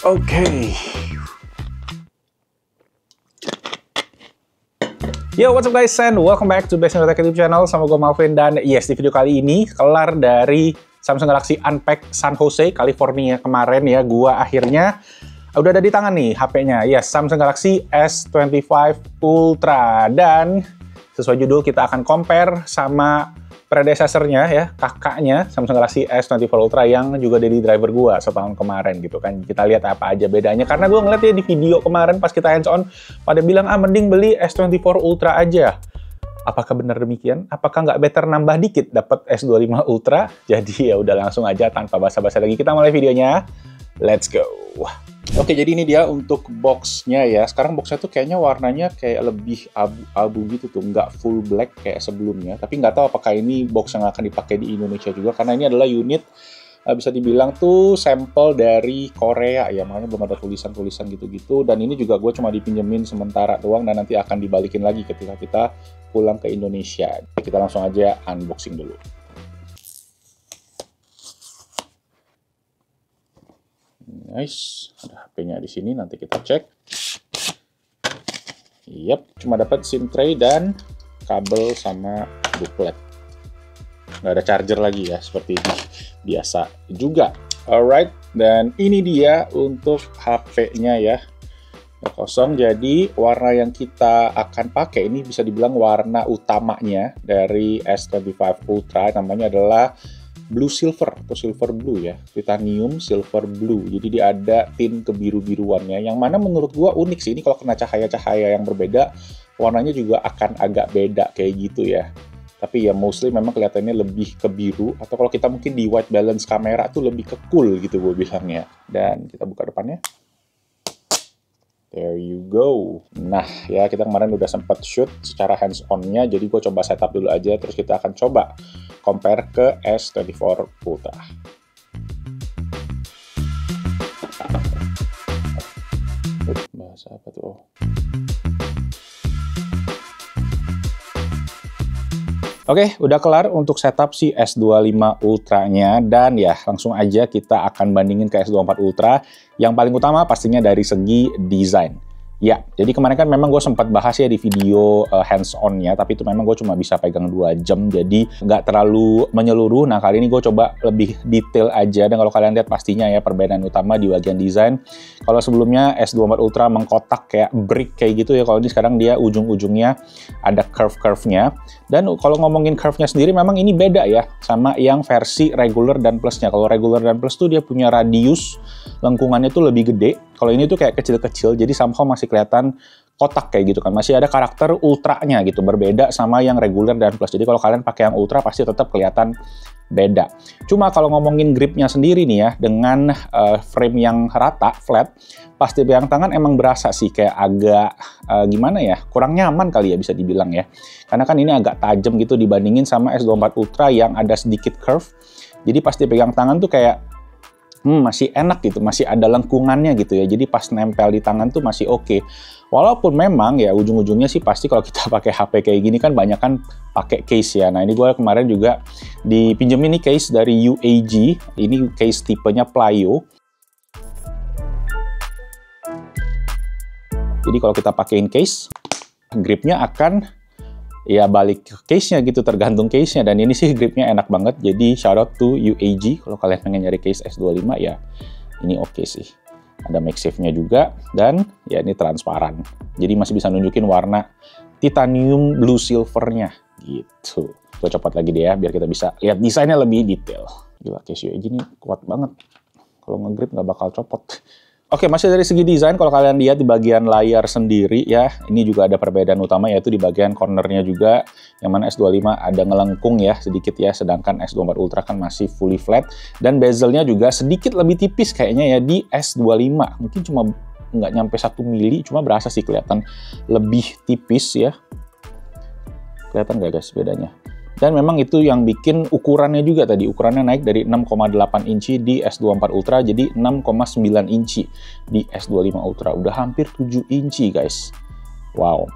Oke. Yo, what's up guys, and welcome back to Best Tech YouTube channel. Sama gue Malvin, dan yes, di video kali ini kelar dari Samsung Galaxy Unpacked San Jose, California kemarin ya, gua akhirnya udah ada di tangan nih HP-nya. Yes, Samsung Galaxy S25 Ultra, dan sesuai judul kita akan compare sama predecessor-nya ya, kakaknya Samsung Galaxy S24 Ultra yang juga jadi driver gua setahun kemarin gitu kan. Kita lihat apa aja bedanya, karena gua ngeliat ya di video kemarin pas kita hands on pada bilang mending beli S24 Ultra aja. Apakah benar demikian? Apakah nggak better nambah dikit dapat S25 Ultra? Jadi ya udah langsung aja tanpa basa-basi lagi kita mulai videonya. Let's go. Oke, jadi ini dia untuk box-nya ya. Sekarang box-nya tuh kayaknya warnanya kayak lebih abu-abu gitu tuh, nggak full black kayak sebelumnya. Tapi nggak tahu apakah ini box yang akan dipakai di Indonesia juga, karena ini adalah unit bisa dibilang tuh sampel dari Korea ya, makanya belum ada tulisan-tulisan gitu-gitu. Dan ini juga gue cuma dipinjemin sementara doang, dan nanti akan dibalikin lagi ketika kita pulang ke Indonesia. Kita langsung aja unboxing dulu. Nice, ada HP-nya di sini, nanti kita cek. Yap, cuma dapat SIM tray dan kabel sama booklet. Nggak ada charger lagi ya, seperti biasa juga. Alright, dan ini dia untuk HP-nya ya. Kosong, jadi warna yang kita akan pakai ini bisa dibilang warna utamanya dari S25 Ultra, namanya adalah blue silver atau silver blue ya, titanium silver blue. Jadi dia ada tint kebiru-biruannya, yang mana menurut gua unik sih. Ini kalau kena cahaya-cahaya yang berbeda, warnanya juga akan agak beda kayak gitu ya. Tapi ya mostly memang kelihatannya lebih ke biru, atau kalau kita mungkin di white balance kamera tuh lebih ke cool gitu gue bilangnya. Dan kita buka depannya. There you go. Nah ya, kita kemarin udah sempat shoot secara hands-on-nya, jadi gue coba setup dulu aja, terus kita akan coba compare ke S24 Ultra. Bahasa apa tuh? Oke, udah kelar untuk setup si S25 Ultra-nya, dan ya langsung aja kita akan bandingin ke S24 Ultra. Yang paling utama pastinya dari segi desain. Ya, jadi kemarin kan memang gue sempat bahas ya di video hands-on-nya, tapi itu memang gue cuma bisa pegang 2 jam, jadi nggak terlalu menyeluruh. Nah, kali ini gue coba lebih detail aja, dan kalau kalian lihat pastinya ya perbedaan utama di bagian desain. Kalau sebelumnya S24 Ultra mengkotak kayak brick kayak gitu ya, kalau ini sekarang dia ujung-ujungnya ada curve-curve-nya. Dan kalau ngomongin curve-nya sendiri memang ini beda ya sama yang versi regular dan plus-nya. Kalau regular dan plus tuh dia punya radius lengkungannya tuh lebih gede. Kalau ini tuh kayak kecil-kecil, jadi somehow masih kelihatan kotak kayak gitu kan. Masih ada karakter ultranya gitu, berbeda sama yang regular dan plus. Jadi kalau kalian pakai yang ultra pasti tetap kelihatan beda. Cuma kalau ngomongin gripnya sendiri nih ya, dengan frame yang rata, flat, pas dipegang tangan emang berasa sih kayak agak gimana ya, kurang nyaman kali ya bisa dibilang ya. Karena kan ini agak tajam gitu dibandingin sama S24 Ultra yang ada sedikit curve. Jadi pas dipegang tangan tuh kayak masih enak gitu, masih ada lengkungannya gitu ya. Jadi pas nempel di tangan tuh masih oke. Walaupun memang ya ujung-ujungnya sih pasti kalau kita pakai HP kayak gini kan banyak kan pakai case ya. Nah, ini gue kemarin juga dipinjemin nih case dari UAG. Ini case tipenya Plyo. Jadi kalau kita pakein case, gripnya akan ya balik ke case-nya gitu, tergantung case-nya. Dan ini sih gripnya enak banget, jadi shout out to UAG. Kalau kalian pengen nyari case S25 ya ini oke sih. Ada MagSafe-nya juga, dan ya ini transparan, jadi masih bisa nunjukin warna titanium blue silver-nya gitu. Gue copot lagi deh ya biar kita bisa lihat desainnya lebih detail. Gila, case UAG ini kuat banget, kalau ngegrip nggak bakal copot. Oke, masih dari segi desain, kalau kalian lihat di bagian layar sendiri ya, ini juga ada perbedaan utama, yaitu di bagian cornernya juga, yang mana S25 ada ngelengkung ya sedikit ya, sedangkan S24 Ultra kan masih fully flat. Dan bezelnya juga sedikit lebih tipis kayaknya ya di S25, mungkin cuma nggak nyampe 1 mili, cuma berasa sih kelihatan lebih tipis ya. Kelihatan nggak guys bedanya? Dan memang itu yang bikin ukurannya juga tadi. Ukurannya naik dari 6,8 inci di S24 Ultra jadi 6,9 inci di S25 Ultra. Udah hampir 7 inci guys. Wow.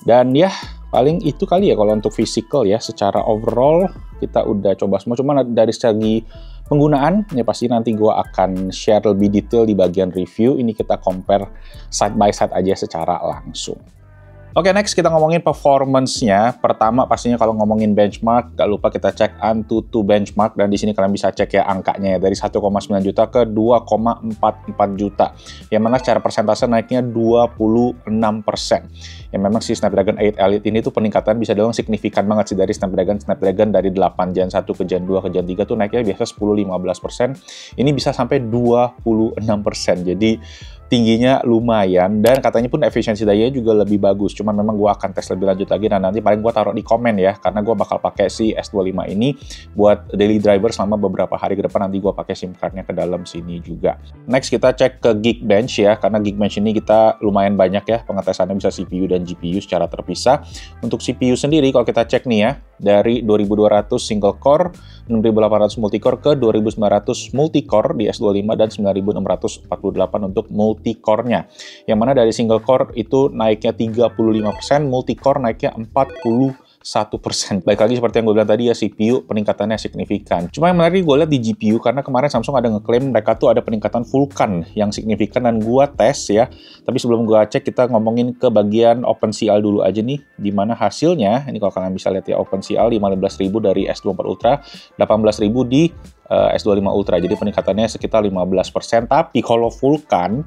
Dan ya paling itu kali ya kalau untuk physical ya. Secara overall kita udah coba semua. Cuma dari segi Penggunaan, ya pasti nanti gue akan share lebih detail di bagian review. Ini kita compare side by side aja secara langsung. Oke, next kita ngomongin performance-nya. Pertama, pastinya kalau ngomongin benchmark, gak lupa kita cek Antutu benchmark, dan di sini kalian bisa cek ya angkanya ya, dari 1,9 juta ke 2,44 juta. Yang mana secara persentase naiknya 26%. Ya memang si Snapdragon 8 Elite ini tuh peningkatan bisa dibilang signifikan banget sih dari Snapdragon dari 8 Gen 1 ke Gen 2 ke Gen 3 tuh naiknya biasa 10-15%. Ini bisa sampai 26%. Jadi tingginya lumayan, dan katanya pun efisiensi daya juga lebih bagus. Cuman memang gue akan tes lebih lanjut lagi, dan nanti paling gue taruh di komen ya, karena gue bakal pakai si S25 ini buat daily driver selama beberapa hari ke depan. Nanti gue pakai SIM card-nya ke dalam sini juga. Next kita cek ke Geekbench ya, karena Geekbench ini kita lumayan banyak ya pengetesannya, bisa CPU dan GPU secara terpisah. Untuk CPU sendiri kalau kita cek nih ya, dari 2200 single core, 6800 multicore ke 2900 multicore di S25 dan 9648 untuk multicore-nya. Yang mana dari single core itu naiknya 35%, multicore naiknya 41%. Baik lagi seperti yang gue bilang tadi ya, CPU peningkatannya signifikan. Cuma yang menarik gue lihat di GPU, karena kemarin Samsung ada ngeklaim mereka tuh ada peningkatan Vulkan yang signifikan, dan gue tes ya. Tapi sebelum gue cek, kita ngomongin ke bagian OpenCL dulu aja nih, dimana hasilnya, ini kalau kalian bisa lihat ya, OpenCL 15.000 dari S24 Ultra, 18.000 di S25 Ultra, jadi peningkatannya sekitar 15%. Tapi kalau Vulkan,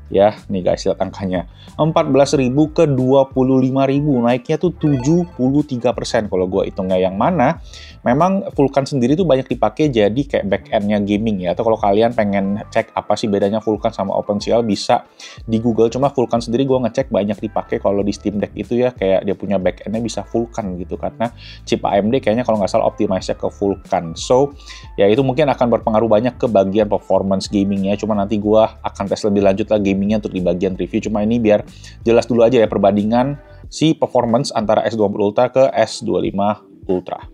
ya nih guys, lihat angkanya, 14.000 ke 25.000, naiknya tuh 73% kalau gue hitungnya. Yang mana memang Vulkan sendiri tuh banyak dipakai jadi kayak back-end-nya gaming ya, atau kalau kalian pengen cek apa sih bedanya Vulkan sama OpenCL, bisa di Google. Cuma Vulkan sendiri gue ngecek banyak dipakai kalau di Steam Deck itu ya, kayak dia punya back-end-nya bisa Vulkan gitu, karena chip AMD kayaknya kalau nggak salah optimize-nya ke Vulkan. So, ya itu mungkin akan berpengaruh banyak ke bagian performance gamingnya. Cuma nanti gue akan tes lebih lanjut lah gamingnya untuk di bagian review. Cuma ini biar jelas dulu aja ya perbandingan si performance antara S24 Ultra ke S25 Ultra.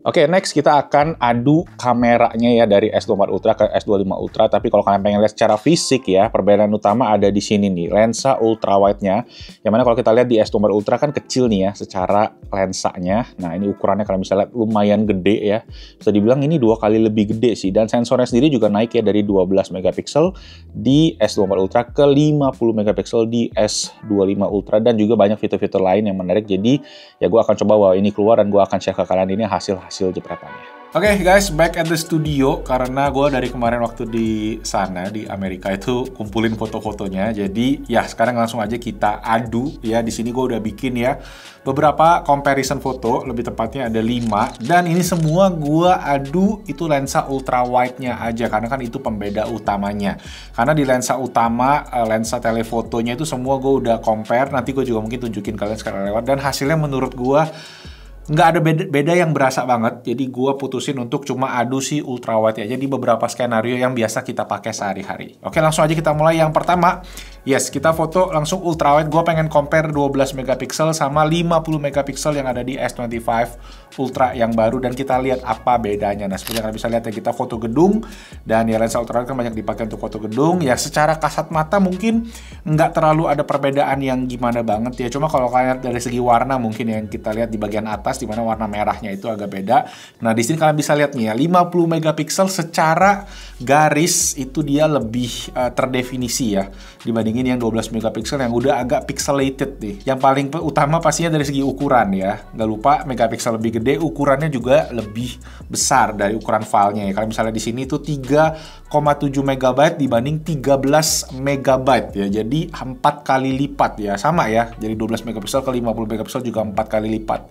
Oke, next kita akan adu kameranya ya, dari S24 Ultra ke S25 Ultra. Tapi kalau kalian pengen lihat secara fisik ya, perbedaan utama ada di sini nih, lensa ultra wide-nya. Yang mana kalau kita lihat di S24 Ultra kan kecil nih ya secara lensanya. Nah, ini ukurannya kalian bisa lihat lumayan gede ya. Bisa dibilang ini 2 kali lebih gede sih. Dan sensornya sendiri juga naik ya, dari 12 megapiksel di S24 Ultra ke 50 megapiksel di S25 Ultra. Dan juga banyak fitur-fitur lain yang menarik. Jadi ya gue akan coba bawa ini keluar, dan gue akan share ke kalian ini hasil jepretannya. Oke guys, back at the studio, karena gue dari kemarin waktu di sana di Amerika itu kumpulin foto-fotonya. Jadi ya sekarang langsung aja kita adu ya. Di sini gue udah bikin ya beberapa comparison foto, lebih tepatnya ada 5, dan ini semua gue adu itu lensa ultra wide-nya aja, karena kan itu pembeda utamanya. Karena di lensa utama, lensa telefotonya itu semua gue udah compare. Nanti gue juga mungkin tunjukin kalian sekarang lewat, dan hasilnya menurut gue nggak ada beda yang berasa banget. Jadi gue putusin untuk cuma adu si ultra wide aja di beberapa skenario yang biasa kita pakai sehari-hari. Oke, langsung aja kita mulai. Yang pertama, yes, kita foto langsung ultra wide. Gue pengen compare 12 megapiksel sama 50 megapiksel yang ada di S25 Ultra yang baru, dan kita lihat apa bedanya. Nah, seperti yang kalian bisa lihat ya, kita foto gedung, dan ya lensa ultra wide kan banyak dipakai untuk foto gedung. Ya secara kasat mata mungkin nggak terlalu ada perbedaan yang gimana banget ya. Cuma kalau kalian lihat dari segi warna, mungkin yang kita lihat di bagian atas, di mana warna merahnya itu agak beda. Nah, di sini kalian bisa lihat nih ya, 50 megapiksel secara garis itu dia lebih terdefinisi ya, dibandingin yang 12 megapiksel yang udah agak pixelated nih. Yang paling utama pastinya dari segi ukuran ya. Nggak lupa megapiksel lebih gede, ukurannya juga lebih besar dari ukuran filenya ya. Kalian misalnya di sini tuh 3,7 megabyte dibanding 13 megabyte ya. Jadi 4 kali lipat ya, sama ya. Jadi 12 megapiksel ke 50 megapiksel juga 4 kali lipat.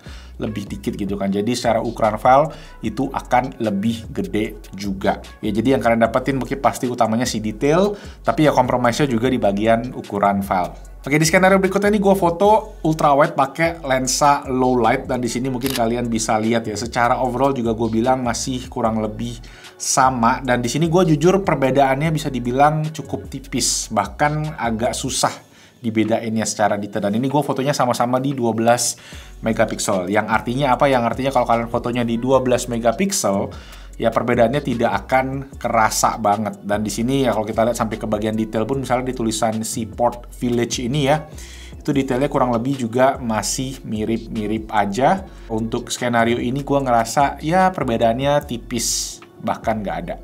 Lebih dikit gitu kan. Jadi secara ukuran file itu akan lebih gede juga. Ya, jadi yang kalian dapetin mungkin pasti utamanya si detail, tapi ya kompromisnya juga di bagian ukuran file. Oke, di skenario berikutnya ini gue foto ultra wide pakai lensa low light, dan di sini mungkin kalian bisa lihat ya, secara overall juga gue bilang masih kurang lebih sama. Dan di sini gue jujur perbedaannya bisa dibilang cukup tipis, bahkan agak susah dibedainnya secara detail. Dan ini gue fotonya sama-sama di 12 megapiksel. Yang artinya apa? Yang artinya kalau kalian fotonya di 12 megapiksel, ya perbedaannya tidak akan kerasa banget. Dan di sini ya kalau kita lihat sampai ke bagian detail pun, misalnya di tulisan Seaport Village ini ya, itu detailnya kurang lebih juga masih mirip-mirip aja. Untuk skenario ini gue ngerasa ya perbedaannya tipis, bahkan nggak ada.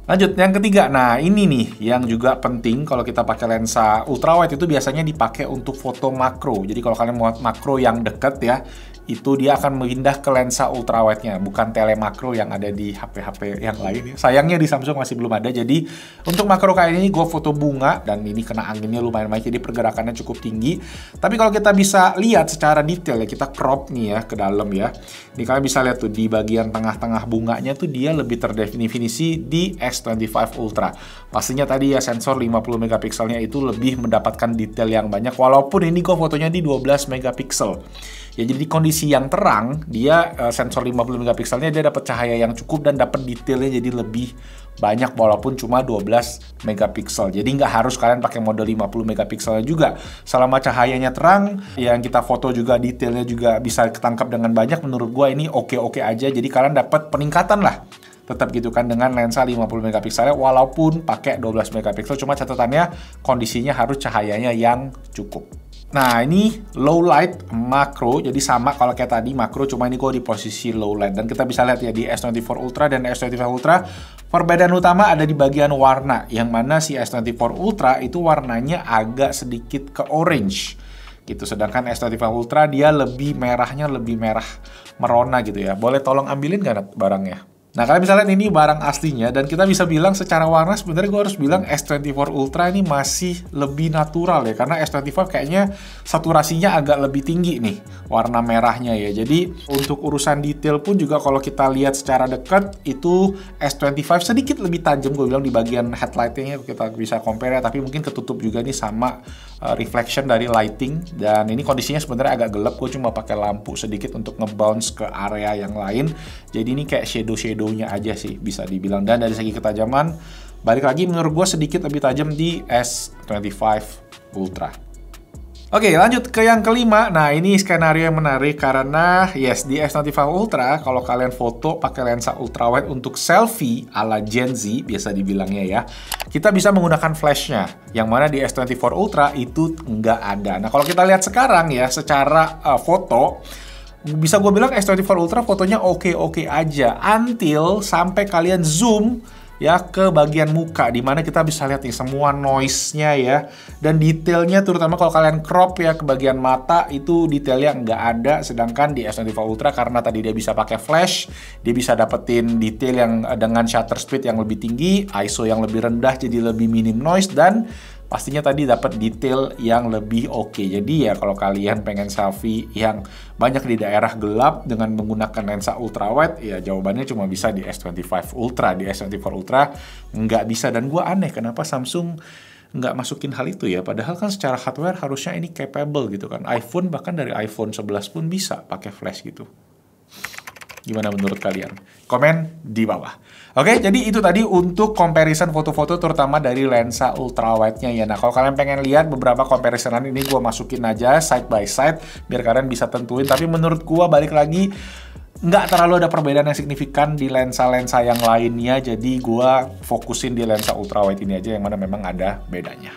Lanjut, yang ketiga. Nah, ini nih yang juga penting kalau kita pakai lensa ultrawide itu biasanya dipakai untuk foto makro. Jadi kalau kalian mau makro yang deket ya, itu dia akan pindah ke lensa ultrawide-nya, bukan telemakro yang ada di HP-HP yang lain. Sayangnya di Samsung masih belum ada. Jadi untuk makro kayak ini, gue foto bunga dan ini kena anginnya lumayan baik, jadi pergerakannya cukup tinggi. Tapi kalau kita bisa lihat secara detail ya, kita crop nih ya ke dalam ya. Ini kalian bisa lihat tuh di bagian tengah-tengah bunganya tuh dia lebih terdefinisi di S25 Ultra. Pastinya tadi ya sensor 50 megapikselnya itu lebih mendapatkan detail yang banyak, walaupun ini gue fotonya di 12 megapiksel. Ya jadi kondisi yang terang, dia sensor 50 megapikselnya dia dapat cahaya yang cukup dan dapat detailnya jadi lebih banyak walaupun cuma 12 megapiksel. Jadi nggak harus kalian pakai mode 50 megapikselnya juga. Selama cahayanya terang, yang kita foto juga detailnya juga bisa ketangkap dengan banyak, menurut gua ini oke-oke aja. Jadi kalian dapat peningkatan lah. Tetap gitu kan dengan lensa 50 megapikselnya walaupun pakai 12 megapiksel, cuma catatannya kondisinya harus cahayanya yang cukup. Nah, ini low light makro, jadi sama kalau kayak tadi makro, cuma ini gue di posisi low light. Dan kita bisa lihat ya di S24 Ultra dan S25 Ultra, perbedaan utama ada di bagian warna, yang mana si S24 Ultra itu warnanya agak sedikit ke orange gitu, sedangkan S25 Ultra dia lebih merahnya, lebih merah merona gitu ya. Boleh tolong ambilin nggak barangnya? Nah, kalian bisa lihat ini barang aslinya, dan kita bisa bilang secara warna sebenarnya gue harus bilang S24 Ultra ini masih lebih natural ya, karena S25 kayaknya saturasinya agak lebih tinggi nih warna merahnya ya. Jadi untuk urusan detail pun juga kalau kita lihat secara dekat itu S25 sedikit lebih tajam, gue bilang di bagian headlightnya kita bisa compare ya, tapi mungkin ketutup juga nih sama reflection dari lighting. Dan ini kondisinya sebenarnya agak gelap, gue cuma pakai lampu sedikit untuk nge-bounce ke area yang lain. Jadi ini kayak shadow-shadownya aja sih bisa dibilang. Dan dari segi ketajaman, balik lagi menurut gue sedikit lebih tajam di S25 Ultra. Oke, lanjut ke yang kelima. Nah, ini skenario yang menarik karena yes, di S25 Ultra kalau kalian foto pakai lensa ultrawide untuk selfie ala Gen Z biasa dibilangnya ya, kita bisa menggunakan flashnya, yang mana di S24 Ultra itu nggak ada. Nah, kalau kita lihat sekarang ya secara foto, bisa gue bilang S24 Ultra fotonya oke-oke aja until sampai kalian zoom ya ke bagian muka, dimana kita bisa lihat nih semua noise-nya ya, dan detailnya terutama kalau kalian crop ya ke bagian mata itu detailnya nggak ada. Sedangkan di S25 Ultra karena tadi dia bisa pakai flash, dia bisa dapetin detail yang dengan shutter speed yang lebih tinggi, ISO yang lebih rendah jadi lebih minim noise, dan pastinya tadi dapat detail yang lebih oke. Jadi ya kalau kalian pengen selfie yang banyak di daerah gelap dengan menggunakan lensa ultrawide, ya jawabannya cuma bisa di S25 Ultra. Di S24 Ultra nggak bisa, dan gue aneh kenapa Samsung nggak masukin hal itu ya. Padahal kan secara hardware harusnya ini capable gitu kan. iPhone, bahkan dari iPhone 11 pun bisa pakai flash gitu. Gimana menurut kalian? Komen di bawah. Oke, jadi itu tadi untuk comparison foto-foto terutama dari lensa ultrawide-nya ya. Nah, kalau kalian pengen lihat beberapa comparisonanini gue masukin aja side by side biar kalian bisa tentuin. Tapi menurut gue balik lagi nggak terlalu ada perbedaan yang signifikan di lensa-lensa yang lainnya. Jadi gue fokusin di lensa ultrawide ini aja yang mana memang ada bedanya.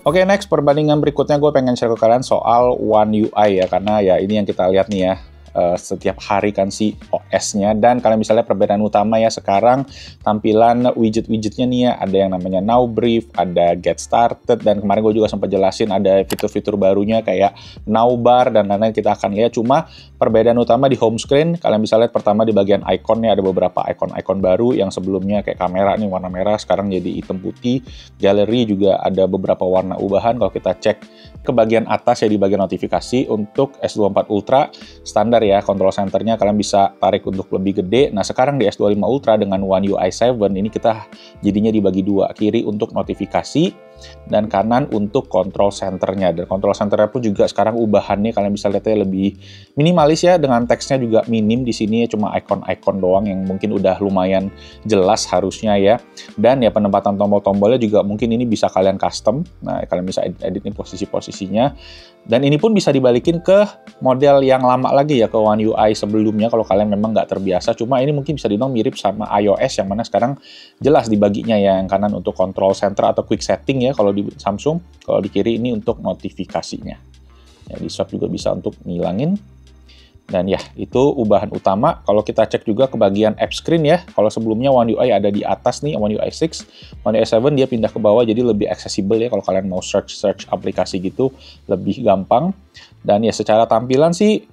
Oke, next perbandingan berikutnya gue pengen share ke kalian soal One UI ya, karena ya ini yang kita lihat nih ya setiap hari kan si OS-nya, dan kalian bisa lihat perbedaan utama ya sekarang tampilan widget-widgetnya nih ya, ada yang namanya Now Brief, ada Get Started, dan kemarin gue juga sempat jelasin ada fitur-fitur barunya kayak Now Bar dan lain-lain kita akan lihat. Cuma perbedaan utama di home screen, kalian bisa lihat pertama di bagian ikonnya ada beberapa ikon-ikon baru yang sebelumnya kayak kamera nih warna merah sekarang jadi hitam putih, galeri juga ada beberapa warna ubahan. Kalau kita cek ke bagian atas ya di bagian notifikasi untuk S24 Ultra standar ya, control centernya kalian bisa tarik untuk lebih gede. Nah, sekarang di S25 Ultra dengan One UI 7 ini kita jadinya dibagi dua, kiri untuk notifikasi dan kanan untuk control centernya. Dan control centernya pun juga sekarang ubahannya kalian bisa lihatnya lebih minimalis ya, dengan teksnya juga minim di sini ya, cuma ikon-ikon doang yang mungkin udah lumayan jelas harusnya ya. Dan ya penempatan tombol-tombolnya juga mungkin ini bisa kalian custom. Nah, kalian bisa edit nih posisi-posisinya. Dan ini pun bisa dibalikin ke model yang lama lagi ya, ke One UI sebelumnya kalau kalian memang nggak terbiasa. Cuma ini mungkin bisa dibilang mirip sama iOS yang mana sekarang jelas dibaginya ya, yang kanan untuk control center atau quick setting ya kalau di Samsung, kalau di kiri ini untuk notifikasinya. Ya, di swap juga bisa untuk ngilangin Dan ya, itu ubahan utama. Kalau kita cek juga ke bagian app screen ya, kalau sebelumnya One UI ada di atas nih, One UI 6, One UI 7 dia pindah ke bawah, jadi lebih accessible ya kalau kalian mau search aplikasi gitu, lebih gampang. Dan ya secara tampilan sih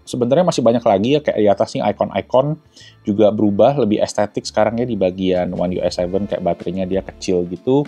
sebenarnya masih banyak lagi ya, kayak di atas nih icon-icon juga berubah, lebih estetik sekarang ya di bagian One UI 7, kayak baterainya dia kecil gitu.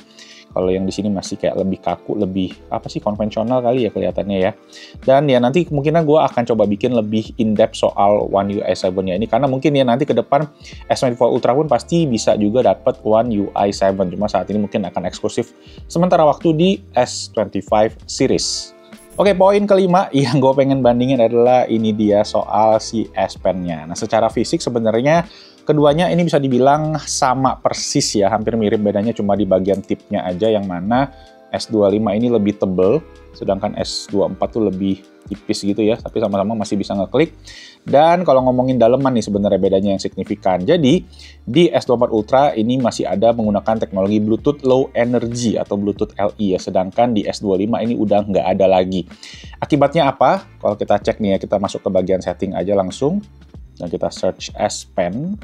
Kalau yang di sini masih kayak lebih kaku, lebih apa sih, konvensional kali ya kelihatannya ya. Dan ya nanti kemungkinan gue akan coba bikin lebih in-depth soal One UI 7 ya ini, karena mungkin ya nanti ke depan S24 Ultra pun pasti bisa juga dapat One UI 7. Cuma saat ini mungkin akan eksklusif sementara waktu di S25 series. Oke, poin kelima yang gue pengen bandingin adalah ini dia soal si S Pen-nya. Nah, secara fisik sebenarnya keduanya ini bisa dibilang sama persis ya, hampir mirip, bedanya cuma di bagian tipnya aja, yang mana S25 ini lebih tebel, sedangkan S24 tuh lebih tipis gitu ya, tapi sama-sama masih bisa ngeklik. Dan kalau ngomongin daleman nih sebenarnya bedanya yang signifikan. Jadi di S24 Ultra ini masih ada menggunakan teknologi Bluetooth Low Energy atau Bluetooth LE ya, sedangkan di S25 ini udah nggak ada lagi. Akibatnya apa? Kalau kita cek nih ya, kita masuk ke bagian setting aja langsung, dan kita search S Pen.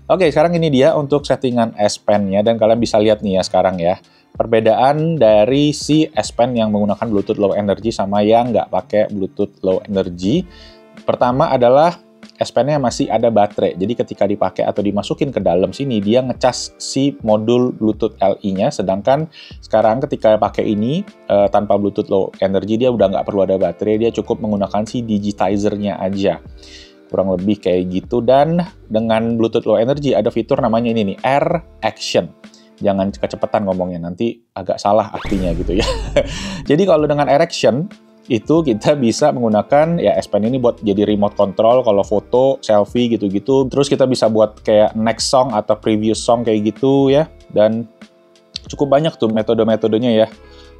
Oke, sekarang ini dia untuk settingan S Pen-nya, dan kalian bisa lihat nih ya sekarang ya, perbedaan dari si S Pen yang menggunakan Bluetooth Low Energy sama yang nggak pakai Bluetooth Low Energy. Pertama adalah S Pen-nya masih ada baterai, jadi ketika dipakai atau dimasukin ke dalam sini, dia ngecas si modul Bluetooth LE-nya, sedangkan sekarang ketika pakai ini, tanpa Bluetooth Low Energy, dia udah nggak perlu ada baterai, dia cukup menggunakan si digitizer-nya aja. Kurang lebih kayak gitu. Dan dengan Bluetooth Low Energy ada fitur namanya ini nih, Air Action. Jangan kecepatan ngomongnya, nanti agak salah artinya gitu ya. Jadi kalau dengan Air Action, itu kita bisa menggunakan ya S Pen ini buat jadi remote control kalau foto, selfie gitu-gitu. Terus kita bisa buat kayak next song atau previous song kayak gitu ya. Dan cukup banyak tuh metode-metodenya ya.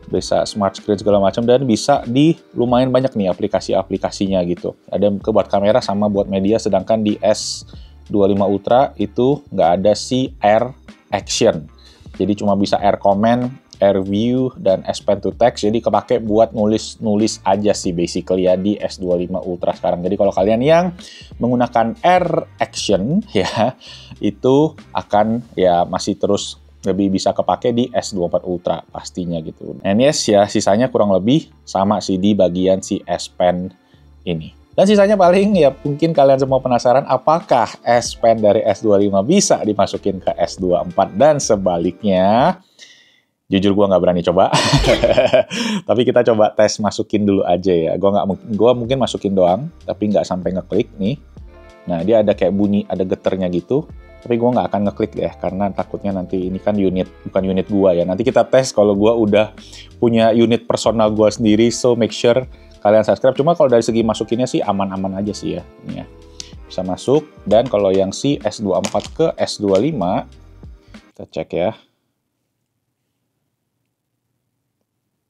Bisa smart screen segala macam, dan bisa di lumayan banyak nih aplikasi-aplikasinya gitu. Ada buat kamera sama buat media, sedangkan di S25 Ultra itu nggak ada si Air Action. Jadi cuma bisa Air Command, Air View, dan S Pen to Text. Jadi kepake buat nulis-nulis aja sih basically ya di S25 Ultra sekarang. Jadi kalau kalian yang menggunakan Air Action ya, itu akan ya masih terus lebih bisa kepake di S24 Ultra pastinya gitu. And yes ya, sisanya kurang lebih sama sih di bagian si S Pen ini. Dan sisanya paling ya mungkin kalian semua penasaran apakah S Pen dari S25 bisa dimasukin ke S24 dan sebaliknya. Jujur gue nggak berani coba, tapi kita coba tes masukin dulu aja ya. Gue mungkin masukin doang, tapi nggak sampai ngeklik nih. Nah dia ada kayak bunyi, ada geternya gitu. Tapi gue nggak akan ngeklik deh, karena takutnya nanti ini kan bukan unit gue ya. Nanti kita tes kalau gue udah punya unit personal gue sendiri, so make sure kalian subscribe. Cuma kalau dari segi masukinnya sih aman-aman aja sih ya. Ini ya. Bisa masuk, dan kalau yang si S24 ke S25, kita cek ya.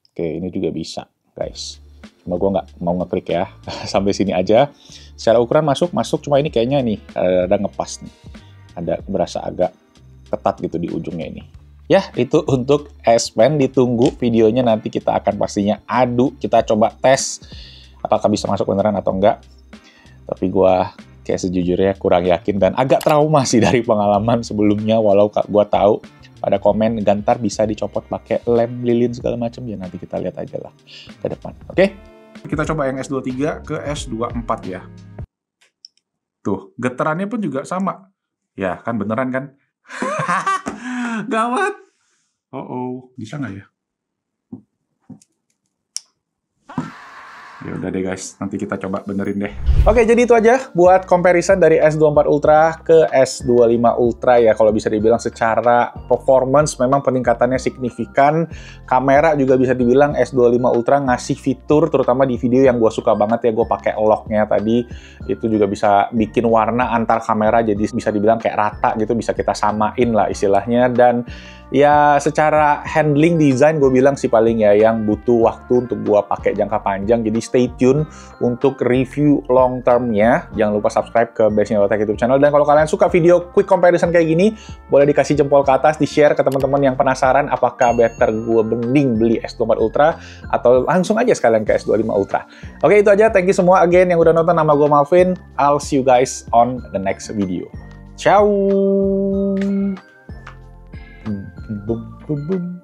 Oke, ini juga bisa guys. Cuma gue nggak mau ngeklik ya, sampai sini aja. Secara ukuran masuk, cuma ini kayaknya nih, ada ngepas nih. Ada berasa agak ketat gitu di ujungnya ini. Ya, itu untuk S Pen. Ditunggu videonya, nanti kita akan pastinya adu. Kita coba tes apakah bisa masuk beneran atau enggak. Tapi gue kayak sejujurnya kurang yakin dan agak trauma sih dari pengalaman sebelumnya. Walau gue tahu pada komen Gantar bisa dicopot pakai lem lilin segala macam, ya nanti kita lihat aja lah ke depan. Oke? Kita coba yang S23 ke S24 ya. Tuh, getarannya pun juga sama. Ya, kan beneran kan? Gawat. Bisa nggak ya? Ya udah deh guys, nanti kita coba benerin deh. Oke, jadi itu aja buat comparison dari S24 Ultra ke S25 Ultra ya. Kalau bisa dibilang secara performance memang peningkatannya signifikan. Kamera juga bisa dibilang S25 Ultra ngasih fitur, terutama di video yang gue suka banget ya, gue pakai lock-nya tadi. Itu juga bisa bikin warna antar kamera jadi bisa dibilang kayak rata gitu, bisa kita samain lah istilahnya. Dan Ya secara handling desain gue bilang sih paling ya yang butuh waktu untuk gue pakai jangka panjang. Jadi stay tune untuk review long termnya. Jangan lupa subscribe ke Best Tech YouTube channel. Dan kalau kalian suka video quick comparison kayak gini, boleh dikasih jempol ke atas, di-share ke teman-teman yang penasaran apakah better gue mending beli S24 Ultra atau langsung aja sekalian ke S25 Ultra. Oke, itu aja. Thank you semua again yang udah nonton. Nama gue Malvin. I'll see you guys on the next video. Ciao. Boom, boom, boom.